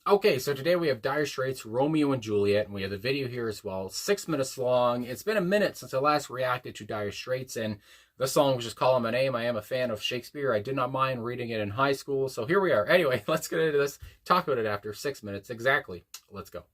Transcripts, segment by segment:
Okay, so today we have Dire Straits, Romeo and Juliet, and we have the video here as well. 6 minutes long. It's been a minute since I last reacted to Dire Straits, and the song was just calling my name. I am a fan of Shakespeare. I did not mind reading it in high school, so here we are. Anyway, let's get into this. Talk about it after 6 minutes exactly. Let's go.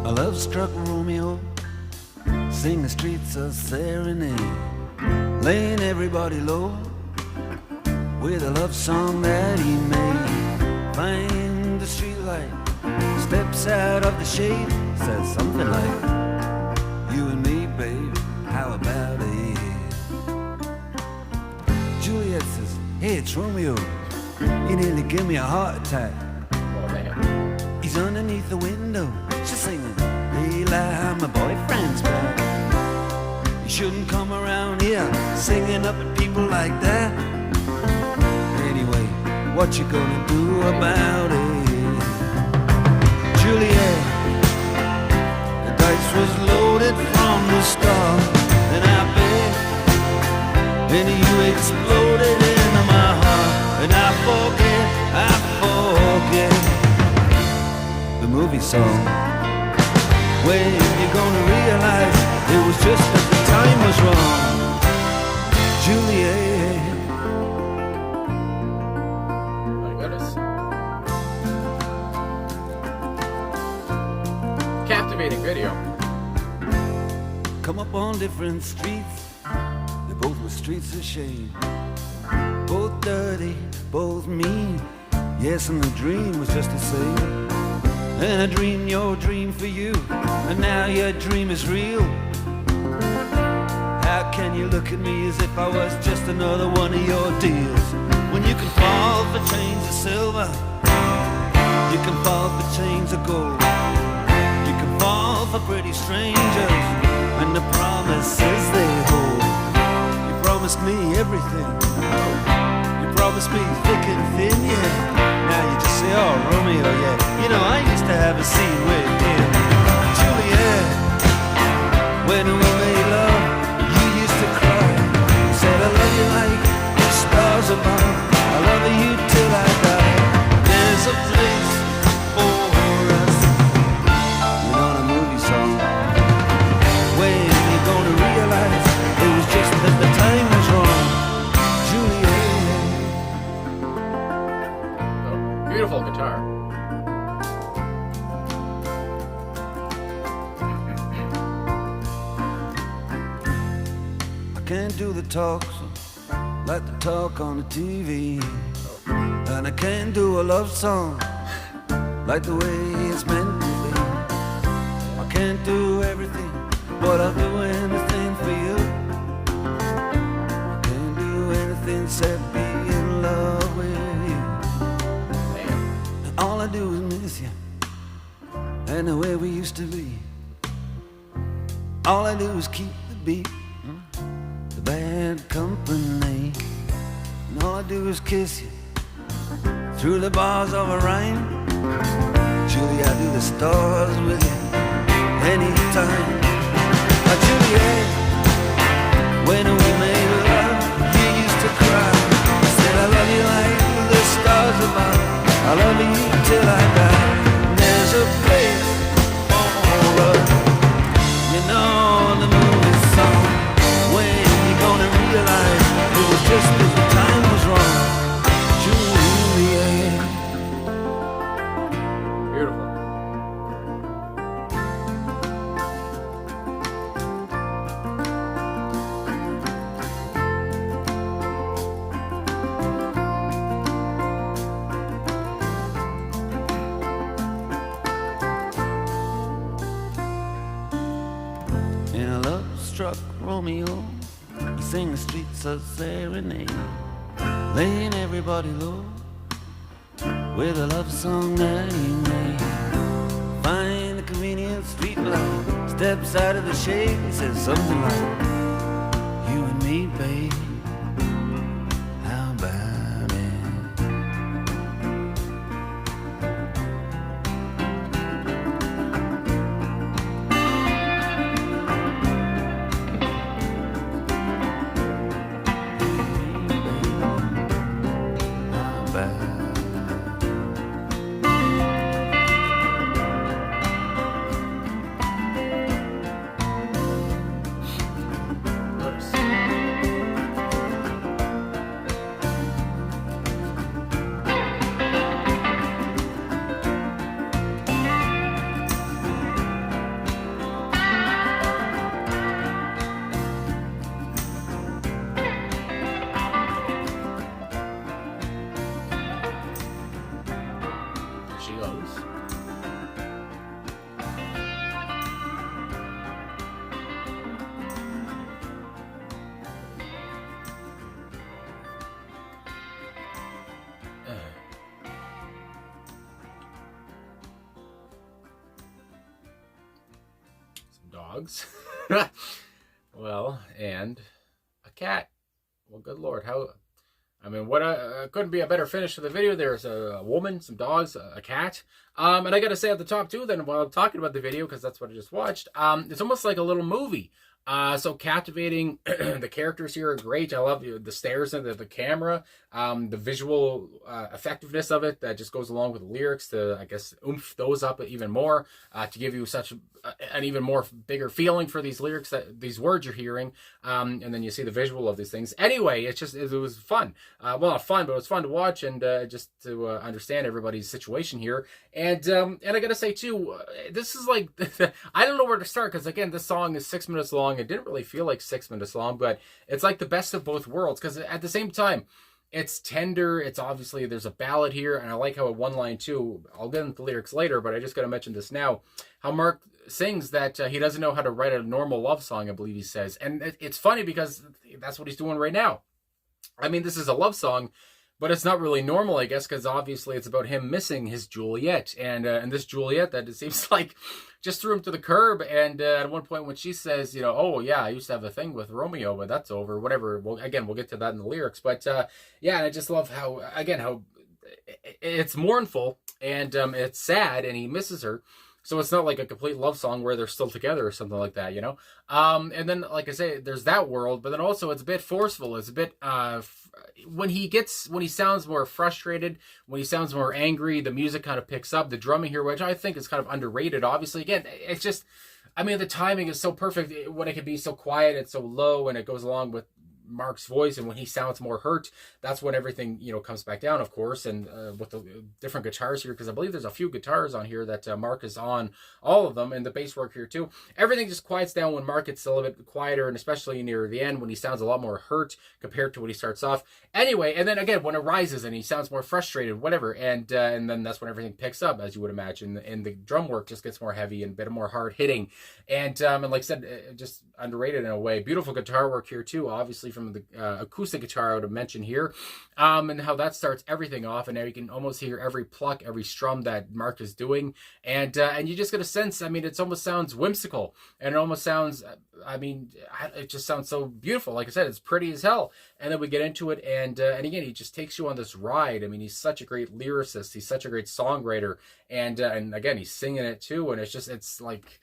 A love-struck Romeo sing the streets a serenade, laying everybody low with a love song that he made. Find the streetlight, steps out of the shade, says something like, "You and me, babe, how about it?" Juliet says, "Hey, it's Romeo. You nearly gave me a heart attack." He's underneath the window, she's singing, "Eli, my boyfriend's back." You shouldn't come around here singing up at people like that. Anyway, what you gonna do about it? Juliet, the dice was loaded from the start, and I bet, and you exploded into my heart, and I forget the movie song. When you gonna realize it was just that the time was wrong? Juliet. My goodness. Captivating video. Come up on different streets, they both were streets of shame. Both dirty, both mean. Yes, and the dream was just the same. And I dreamed your dream for you, and now your dream is real. How can you look at me as if I was just another one of your deals? When you can fall for chains of silver, you can fall for chains of gold, you can fall for pretty strangers and the promises they hold. You promised me everything, you promised me thick and thin, yeah. Now you just say, "Oh, Romeo, yeah. You know, I used to have a scene with him." Juliet, when we made love, you used to cry. You said, "I love you like the stars above. I love you till I die. There's a place for us." You know the movie song. When you gonna realize it was just that the time was wrong? Juliet. Beautiful guitar. I can't do the talks like the talk on the TV, and I can't do a love song like the way it's meant to be. I can't do everything, but I'll do anything for you. I can't do anything except be in love with you. And all I do is miss you and the way we used to be. All I do is keep the beat, the bad company, and all I do is kiss you through the bars of a rhyme. Julie, I do the stars with you anytime. Juliet, when we made love, you used to cry. I said, "I love you like the stars above. I love you till I die. There's a place for us." You know the movie song. When you gonna realize it was just that the time was wrong? Juliet. Beautiful. In a love-struck Romeo, he sang the streets a serenade, laying everybody low with a love song that he made. Find the convenient street light, steps out of the shade, he says something like, dogs. Well, and a cat. Well, good Lord, how... I mean, couldn't be a better finish to the video. There's a woman, some dogs, a cat. And I got to say at the top, too, then, while I'm talking about the video, because that's what I just watched, it's almost like a little movie. So captivating. The characters here are great. I love the stares into the camera, the visual effectiveness of it that just goes along with the lyrics to, I guess, oomph those up even more, to give you such an even more bigger feeling for these lyrics, these words you're hearing, and then you see the visual of these things. Anyway, it was fun. Well, not fun, but it was fun to watch, and just to understand everybody's situation here. And I gotta say too, this is like I don't know where to start, because again, this song is 6 minutes long. It didn't really feel like 6 minutes long, but it's like the best of both worlds, because at the same time, it's tender. It's obviously, there's a ballad here, and I like how one line too, I'll get into the lyrics later, but I just got to mention this now, how Mark sings that he doesn't know how to write a normal love song, I believe he says. And it's funny because that's what he's doing right now. I mean, this is a love song, but it's not really normal, I guess, because obviously it's about him missing his Juliet. And this Juliet, that it seems like just threw him to the curb. And at one point when she says, you know, oh, yeah, I used to have a thing with Romeo, but that's over, whatever. Well, again, we'll get to that in the lyrics. But yeah, and I just love how it's mournful and it's sad, and he misses her. So it's not like a complete love song where they're still together or something like that, you know? And then, like I say, there's that world, but then also it's a bit forceful. It's a bit, when he sounds more frustrated, when he sounds more angry, the music kind of picks up. The drumming here, which I think is kind of underrated, obviously. Again, it's just, I mean, the timing is so perfect when it can be so quiet and so low, and it goes along with Mark's voice, and when he sounds more hurt, that's when everything, you know, comes back down, of course. And with the different guitars here, because I believe there's a few guitars on here that Mark is on, all of them, and the bass work here too, everything just quiets down when Mark gets a little bit quieter, and especially near the end when he sounds a lot more hurt compared to when he starts off. Anyway, and then again when it rises and he sounds more frustrated, whatever, and then that's when everything picks up, as you would imagine, and the drum work just gets more heavy and a bit more hard hitting, and like I said, just underrated in a way. Beautiful guitar work here too, obviously, from the acoustic guitar I would mention here, and how that starts everything off, and now you can almost hear every pluck, every strum that Mark is doing, and you just get a sense, I mean, it almost sounds whimsical, and it almost sounds, I mean, it just sounds so beautiful. Like I said, it's pretty as hell. And then we get into it, and again, he just takes you on this ride. I mean, he's such a great lyricist, he's such a great songwriter, and again, he's singing it too, and it's like,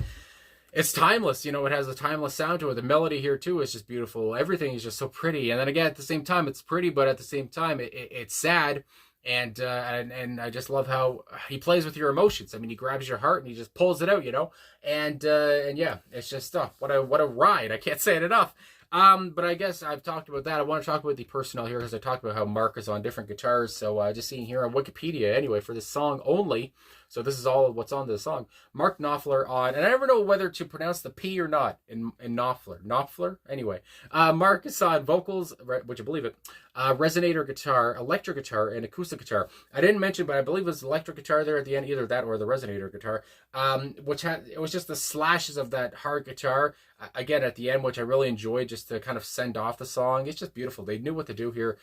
it's timeless, you know, it has a timeless sound to it. The melody here too is just beautiful. Everything is just so pretty. And then again, at the same time, it's pretty, but at the same time, it's sad. And I just love how he plays with your emotions. I mean, he grabs your heart and he just pulls it out, you know. And yeah, it's just what a ride. I can't say it enough. But I guess I've talked about that. I want to talk about the personnel here, because I talked about how Mark is on different guitars. So just seeing here on Wikipedia, anyway, for this song only. So this is all what's on the song. Mark Knopfler on, and I never know whether to pronounce the P or not in Knopfler. Knopfler? Anyway. Mark is on vocals, which I believe it, resonator guitar, electric guitar, and acoustic guitar. I didn't mention, but I believe it was electric guitar there at the end, either that or the resonator guitar, it was just the slashes of that hard guitar, again, at the end, which I really enjoyed, just to kind of send off the song. It's just beautiful. They knew what to do here.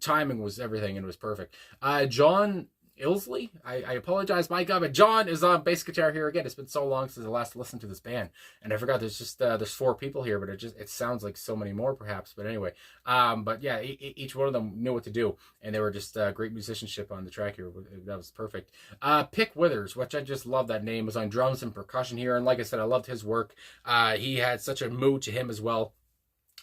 Timing was everything, and it was perfect. John Ilsley, I apologize, my God, but John is on bass guitar here again. It's been so long since I last listened to this band, and I forgot there's just there's 4 people here, but it sounds like so many more perhaps. But anyway, but yeah, each one of them knew what to do, and they were just great musicianship on the track here. That was perfect. Pick Withers, which I just love that name, was on drums and percussion here, and like I said, I loved his work. He had such a mood to him as well.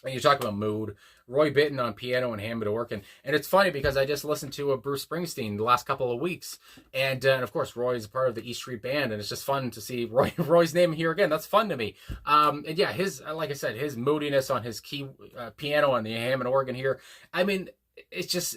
And you talk about mood, Roy Bittan on piano and Hammond organ. And it's funny because I just listened to Bruce Springsteen the last couple of weeks. And of course, Roy is a part of the E Street Band. And it's just fun to see Roy's name here again. That's fun to me. And yeah, like I said, his moodiness on his key piano and the Hammond organ here. I mean, it's just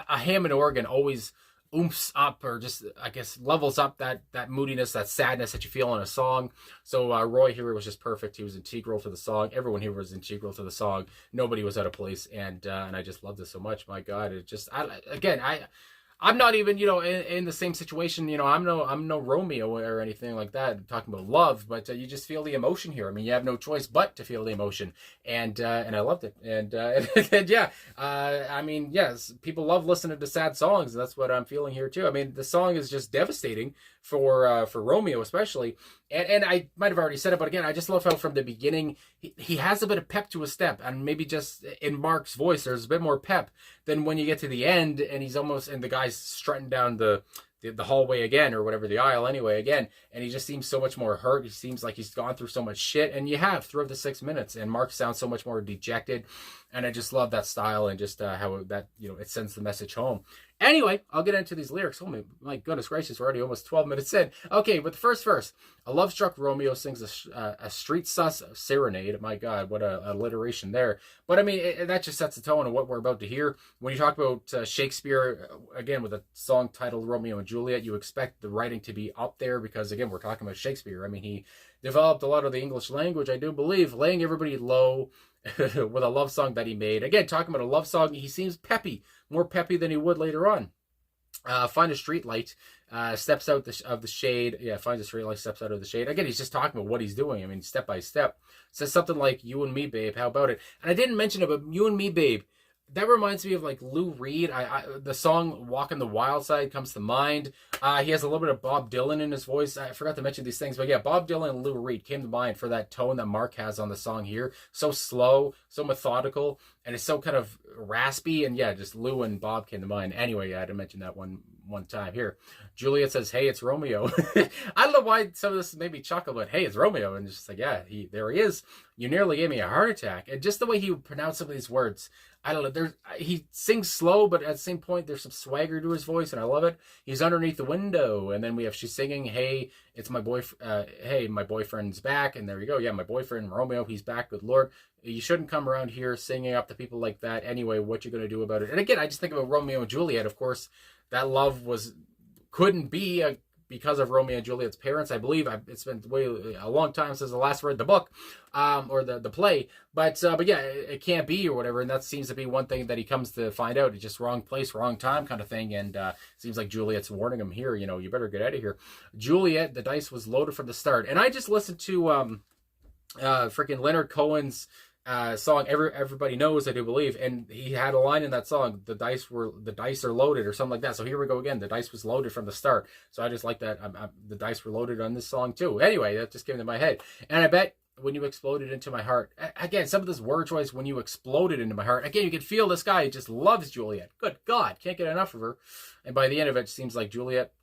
a Hammond organ always oomphs up, or just, I guess, levels up that moodiness, that sadness that you feel in a song. So Roy here was just perfect. He was integral to the song. Everyone here was integral to the song. Nobody was out of place, and I just loved it so much. My God, it just, I I'm not even, in the same situation. I'm no Romeo or anything like that, talking about love, but you just feel the emotion here. I mean, you have no choice but to feel the emotion, and I loved it, and yeah, I mean, yes, people love listening to sad songs, and that's what I'm feeling here too. I mean, the song is just devastating for Romeo especially, and I might have already said it, but again, I just love how from the beginning he has a bit of pep to his step, and maybe just in Mark's voice, there's a bit more pep than when you get to the end, and he's almost, and the guy's strutting down the hallway again, or whatever, the aisle anyway again, and he just seems so much more hurt. He seems like he's gone through so much shit, and you have throughout the 6 minutes, and Mark sounds so much more dejected, and I just love that style, and just how that, it sends the message home. Anyway, I'll get into these lyrics. Oh my goodness gracious, we're already almost 12 minutes in. Okay, with the first verse, a love-struck Romeo sings a street sus serenade. My God, what a alliteration there. But I mean, that just sets the tone of what we're about to hear. When you talk about Shakespeare, again, with a song titled Romeo and Juliet, you expect the writing to be up there because, again, we're talking about Shakespeare. I mean, he developed a lot of the English language, I do believe, laying everybody low with a love song that he made. Again, talking about a love song, he seems peppy, more peppy than he would later on. Find a street light, steps out of the shade. Yeah, finds a street light, steps out of the shade. Again, he's just talking about what he's doing. I mean, step by step. Says something like, you and me, babe, how about it? And I didn't mention it, but you and me, babe, that reminds me of like Lou Reed. The song Walking the Wild Side comes to mind. He has a little bit of Bob Dylan in his voice. I forgot to mention these things, but yeah, Bob Dylan and Lou Reed came to mind for that tone that Mark has on the song here. So slow, so methodical, and it's so kind of raspy, and yeah, just Lou and Bob came to mind. Anyway, I had to mention that one time here. Juliet says, hey, it's Romeo. I don't know why some of this made me chuckle, but hey, it's Romeo. And just like, yeah, there he is. You nearly gave me a heart attack. And just the way he would pronounce some of these words, I don't know. He sings slow, but at the same point, there's some swagger to his voice, and I love it. He's underneath the window, and then she's singing, hey, it's my boyfriend. Hey, my boyfriend's back. And there you go. Yeah, my boyfriend, Romeo, he's back. Good Lord. You shouldn't come around here singing up to people like that. Anyway, what you going to do about it? And again, I just think about Romeo and Juliet. Of course, that love couldn't be because of Romeo and Juliet's parents. I believe it's been a long time since I last read the book, or the play. But yeah, it can't be, or whatever. And that seems to be one thing that he comes to find out. It's just wrong place, wrong time kind of thing. And seems like Juliet's warning him here. You better get out of here. Juliet, the dice was loaded from the start. And I just listened to freaking Leonard Cohen's song everybody knows, I do believe, and he had a line in that song, the dice are loaded, or something like that. So here we go again, the dice was loaded from the start. So I just like that. The dice were loaded on this song too. Anyway, that just came into my head. And I bet when you exploded into my heart, again, some of this word choice, when you exploded into my heart, again, you can feel this guy just loves Juliet. Good God, can't get enough of her. And by the end of it, it seems like Juliet,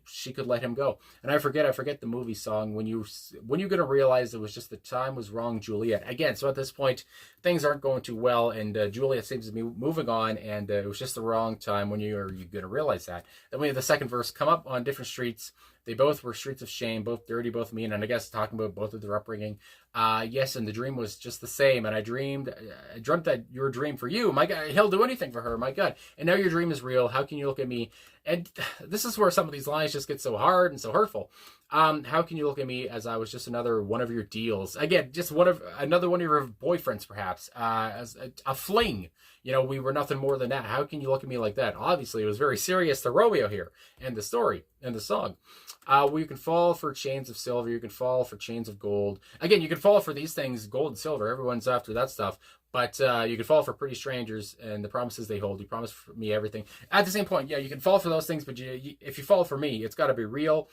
she could let him go. And I forget the movie song, when you're going to realize it was just the time was wrong, Juliet. Again, so at this point, things aren't going too well, and Juliet seems to be moving on, and it was just the wrong time when you're going to realize that. Then we have the second verse, come up on different streets. They both were streets of shame, both dirty, both mean, and I guess talking about both of their upbringing. Yes, and the dream was just the same, and I dreamt that your dream for you, my God, he'll do anything for her, my God. And now your dream is real. How can you look at me? And this is where some of these lines just get so hard and so hurtful. How can you look at me as I was just another one of your deals? Again, just another one of your boyfriends, perhaps, as a fling. We were nothing more than that. How can you look at me like that? Obviously, it was very serious to Romeo here, and the story, and the song. Well, you can fall for chains of silver. You can fall for chains of gold. Again, you can fall for these things, gold and silver. Everyone's after that stuff. But you can fall for pretty strangers and the promises they hold. You promise me everything. At the same point, yeah, you can fall for those things, but if you fall for me, it's got to be real.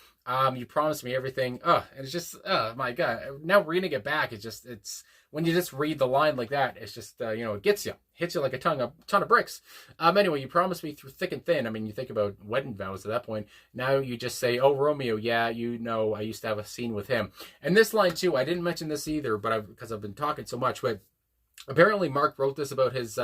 You promise me everything. And it's just, my God. Now reading it back, it's when you just read the line like that, it's just, it gets you. Hits you like a ton of bricks. Anyway, you promise me through thick and thin. I mean, you think about wedding vows at that point. Now you just say, oh, Romeo, yeah, I used to have a scene with him. And this line too, I didn't mention this either, but because I've been talking so much, but apparently Mark wrote this about his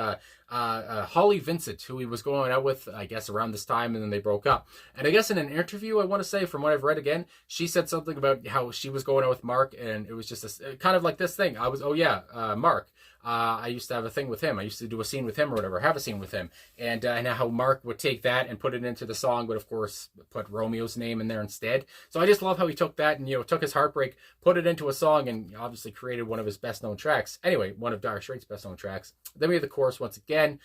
Holly Vincent, who he was going out with, I guess, around this time, and then they broke up. And I guess in an interview, I want to say, from what I've read again, she said something about how she was going out with Mark, and it was just kind of like this thing. Mark, I used to have a thing with him. I used to do a scene with him or whatever, have a scene with him. And how Mark would take that and put it into the song, but of course put Romeo's name in there instead. So I just love how he took that and, took his heartbreak, put it into a song, and obviously created one of his best known tracks. Anyway, one of Dire Straits' best known tracks. Then we have the chorus once again.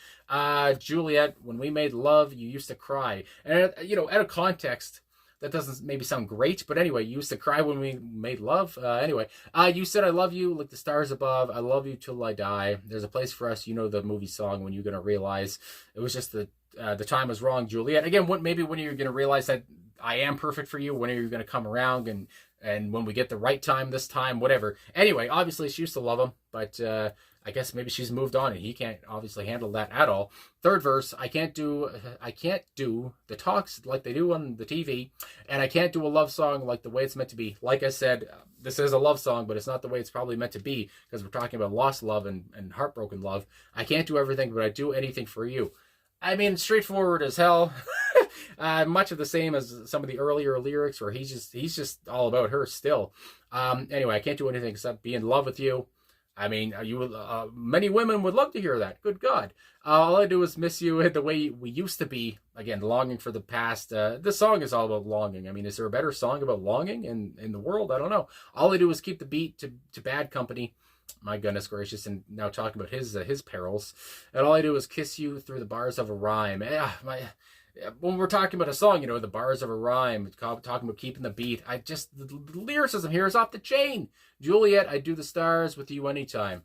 Juliet, when we made love, you used to cry. And, out of context, that doesn't maybe sound great, but anyway, you used to cry when we made love. You said I love you like the stars above. I love you till I die. There's a place for us. The movie song, when you're going to realize it was just the time was wrong, Juliet. Again, maybe when you're going to realize that I am perfect for you, when are you going to come around and when we get the right time this time, whatever. Anyway, obviously she used to love him, but I guess maybe she's moved on and he can't obviously handle that at all. Third verse, I can't do the talks like they do on the TV, and I can't do a love song like the way it's meant to be. Like I said, this is a love song, but it's not the way it's probably meant to be, because we're talking about lost love and heartbroken love. I can't do everything, but I do anything for you. I mean, straightforward as hell. Much of the same as some of the earlier lyrics where he's just all about her still. Anyway, I can't do anything except be in love with you. I mean, many women would love to hear that. Good God. All I do is miss you the way we used to be. Again, longing for the past. This song is all about longing. I mean, is there a better song about longing in the world? I don't know. All I do is keep the beat to Bad Company. My goodness gracious, and now talking about his perils. And all I do is kiss you through the bars of a rhyme. When we're talking about a song, the bars of a rhyme, talking about keeping the beat, the lyricism here is off the chain. Juliet, I'd do the stars with you anytime.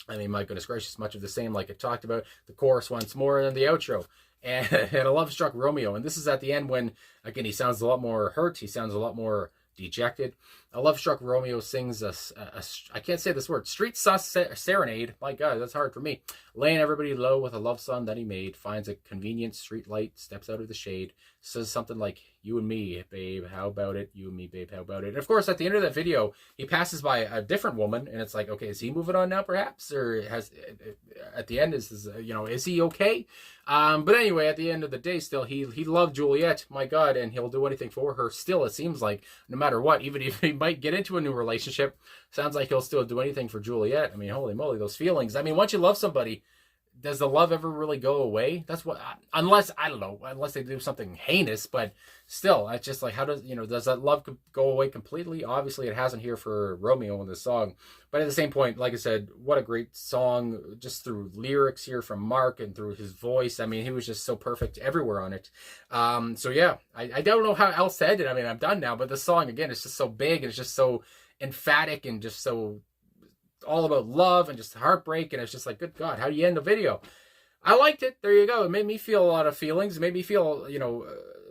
I mean, my goodness gracious, much of the same like I talked about. The chorus once more, and then the outro. And a love-struck Romeo. And this is at the end when, again, he sounds a lot more hurt. He sounds a lot more dejected. A love-struck Romeo sings I can't say this word, street serenade. My God, that's hard for me. Laying everybody low with a love song that he made. Finds a convenient street light, steps out of the shade. Says something like, you and me, babe, how about it? You and me, babe, how about it? And of course, at the end of that video, he passes by a different woman, and it's like, okay, is he moving on now, perhaps? Or at the end, is he okay? But anyway, at the end of the day, still, he loved Juliet, my God, and he'll do anything for her. Still, it seems like, no matter what, even if he might get into a new relationship, sounds like he'll still do anything for Juliet. I mean, holy moly, those feelings. I mean, once you love somebody, does the love ever really go away? That's what, unless they do something heinous, but still, it's just like, how does that love go away completely? Obviously, it hasn't here for Romeo in this song. But at the same point, like I said, what a great song, just through lyrics here from Mark and through his voice. I mean, he was just so perfect everywhere on it. So yeah, I don't know how else to end it. I mean, I'm done now, but the song, again, it's just so big and it's just so emphatic and just so all about love and just heartbreak, and it's just like, good God, how do you end the video? I liked it. There you go. It made me feel a lot of feelings. It made me feel,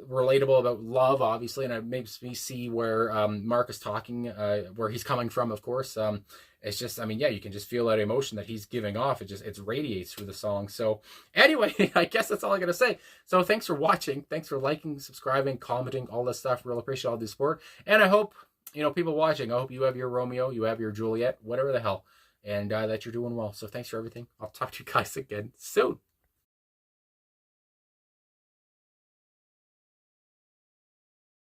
relatable about love, obviously, and it makes me see where Mark is talking, where he's coming from, of course. It's just, I mean, yeah, you can just feel that emotion that he's giving off. It radiates through the song. So anyway, I guess that's all I got to say. So thanks for watching. Thanks for liking, subscribing, commenting, all that stuff. Real appreciate all the support. And I hope, people watching, I hope you have your Romeo, you have your Juliet, whatever the hell, and that you're doing well. So thanks for everything. I'll talk to you guys again soon.